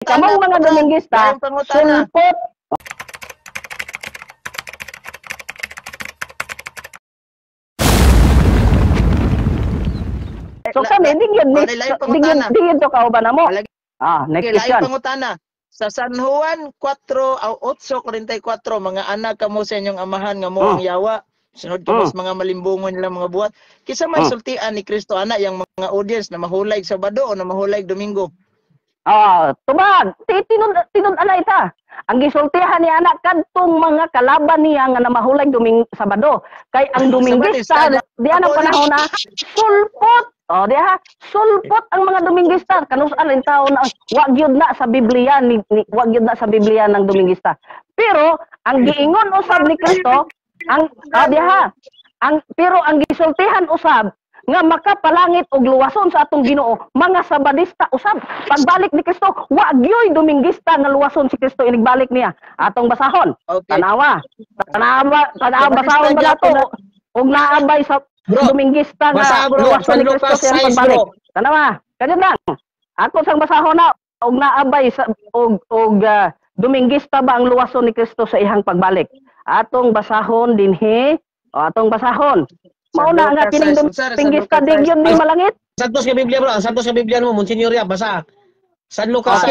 kamong mga Dominguista, sulpot. So kami, digyan to kauban na mo. Next question. Pangutana. Sa San Juan 8:44, mga anak kamo sa inyong amahan nga mo ang yawa. Sunod ka mas mga malimbungon nila mga buhat. Kisa man sultian ni Kristo ana yang mga audience na mahulay Sabado o na mahulay Domingo. Tubag, tinud ana ita. Ang gisultihan ni anak kadtong mga kalaban niya nga namahulay Sabado. Kay ang Dominguista di ana panahon na sulpot. Sulpot ang mga Dominguista. Kanus-an in taon na wa gyud na sa Biblia wa gyud na sa Biblia ng Dominguista. Pero ang giingon usab ni Kristo pero ang gisultihan usab nga makapalangit og luwason sa atong Ginoo mga Sabadista usab. Pagbalik ni Kristo wa gyoy Dominguista nga luwason si Kristo inigbalik niya. Atong basahon. Tanawa basahon ba nato og naabay sa Dominguista nga luwason ni Kristo sa pagbalik. Tanawa kadyo lang. Ako sang basahon na og naabay sa og Dominguista ba ang luwason ni Kristo sa ihang pagbalik. Atong basahon dinhi, atong basahon. Mao na nga kining Dominguista digyon ni malangit. Santos ka Biblia bro, santos ka Biblia mo, Monsenyoria basa. San Lucas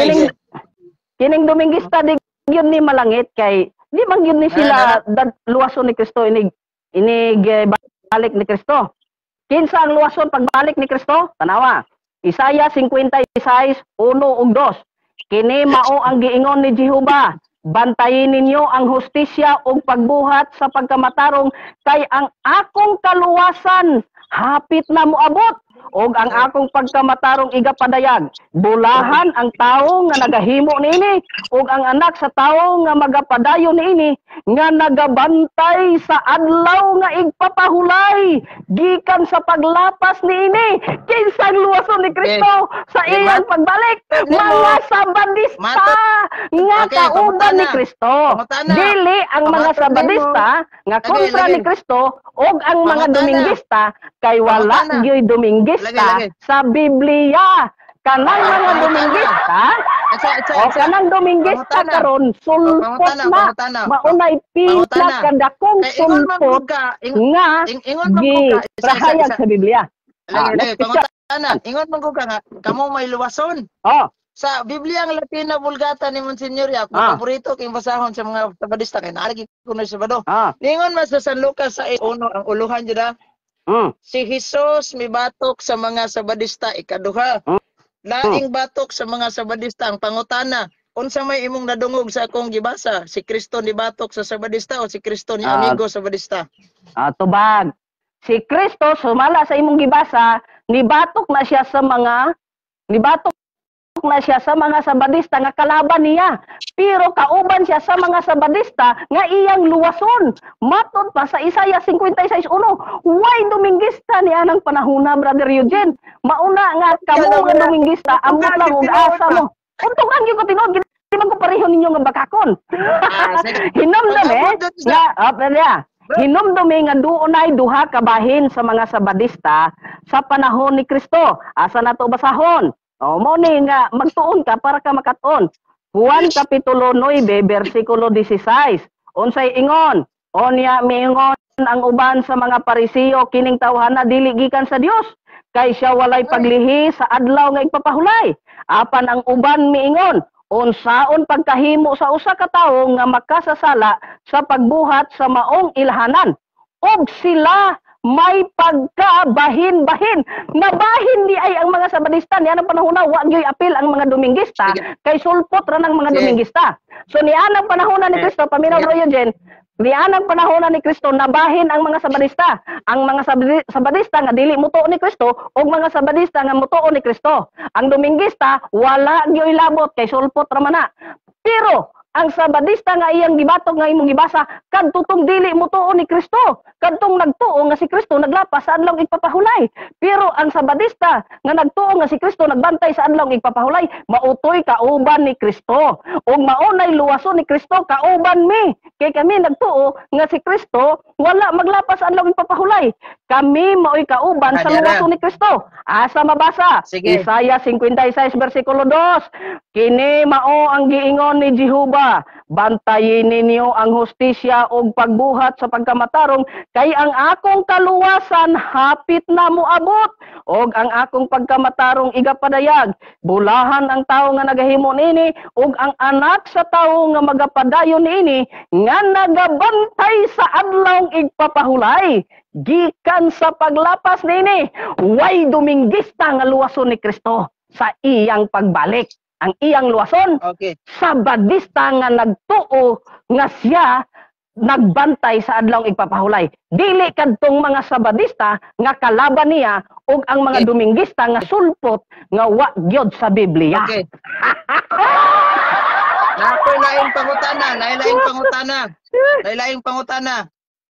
kining Dominguista digyon ni malangit kay di man gyud ni sila luwason ni Kristo inig balik ni Kristo. Kinsa ang luwason pagbalik ni Kristo? Tanawa. Isaiah 56:1 ug 2. Kini mao ang giingon ni Jehova. Bantayin ninyo ang hustisya ug pagbuhat sa pagkamatarong kay ang akong kaluwasan hapit na moabot ug ang akong pagkamatarong igapadayag. Bulahan ang tawo nga nagahimo niini ug ang anak sa tawo nga magapadayon niini nga nagabantay sa adlaw nga igpapahulay gikan sa paglapas niini. Kinsang luwason ni Kristo sa iyang pagbalik? Mga Sabadista nga kauban ni Kristo. Dili ang mga Sabadista nga kontra ni Kristo ug ang mga Dominguista kay wala gyud Dominguista sa Biblia. Kanang mga Dominguista kanang Dominguista karon sulpot na maunay pila kadakong sulpot nga gihayag sa Biblia. Ingon man ko nga kamo may luwason. Sa Biblia ang Latina Vulgata ni Monsenyoria, paborito kay basahon sa mga Sabadista kay naagi ko na Sabado. Ingon man sa San Lucas 1 ang uluhan jud si Jesus mibatok sa mga Sabadista ikaduha. Laing batok sa mga Sabadista ang pangutana. Unsa may imong nadungog sa akong gibasa? Si Kristo ni batok sa Sabadista o si Kristo ni amigo Sabadista? Tubag. Si Kristo sumala sa imong gibasa, nibatok na siya sa mga Sabadista nga kalaban niya. Pero kauban siya sa mga Sabadista nga iyang luwason. Matod pa sa Isaiah 56:1, why Dominguista niya ng panahuna, Brother Eugene? Mauna nga kamo nga Dominguista, ambot lang og asa mo. Untong ang yung katinog, di man ko pareho ninyo nga bakakon. Hinumdumi nga doonay duha ka bahin sa mga Sabadista sa panahon ni Kristo. Asa nato basahon? Mo ni nga magtuon ka para ka makaton. Juan Kapitulo 9, versikulo 16. Unsay ingon? Onya miingon ang uban sa mga Parisiyo kining tawhana dili gikan sa Dios. Kay siya walay paglihi sa adlaw nga igpapahulay. Apan ang uban miingon, unsaon pagkahimo sa usa ka tawo nga makasasala sa pagbuhat sa maong ilhanan. Og sila may pagkabahin-bahin. Nabahin di ay ang mga Sabadista niya ng panahon na wa gyoy apil ang mga Dominguista kay sulpot ra ng mga Dominguista. So niya ng panahon ni Kristo paminaw Bro Eugene, niya ng panahon ni Kristo nabahin ang mga Sabadista. Ang mga Sabadista nga dili mutuo ni Kristo ug mga Sabadista nga mutuo ni Kristo. Ang Dominguista wala gyoy labot kay sulpot ra man na. Pero ang Sabadista nga iyang gibatok nga imong gibasa kadtong dili mutuo ni Kristo, kadtong nagtuo nga si Kristo naglapas sa adlaw igpapahulay. Pero ang Sabadista nga nagtuo nga si Kristo nagbantay sa adlaw igpapahulay, mautoy kauban ni Kristo ug maunay luwason ni Kristo kauban mi. Kay kami nagtuo nga si Kristo wala maglapas sa adlaw igpapahulay. kami mao'y kauban sa luwason ni Kristo. Asa mabasa? Sige. Isaiah 56 versikulo 2. Kini mao ang giingon ni Jehova, bantayin ninyo ang hustisya ug pagbuhat sa pagkamatarong, kay ang akong kaluwasan hapit na moabot, ug ang akong pagkamatarong igapadayag. Bulahan ang tawo nga nagahimo niini, ug ang anak sa tawo nga magapadayon niini, nga nagabantay sa adlawng igpapahulay. Gikan sa paglapas nini, way Dominguista nga luwason ni Kristo sa iyang pagbalik. Ang iyang luwason, Sabadista nga nagtuo nga siya nagbantay sa adlawng igpapahulay. Dili kadtong mga Sabadista nga kalaban niya ug ang mga Dominguista nga sulpot nga wa gyud sa Biblia. Okay. Nakoy laing pangutana, laing pangutana.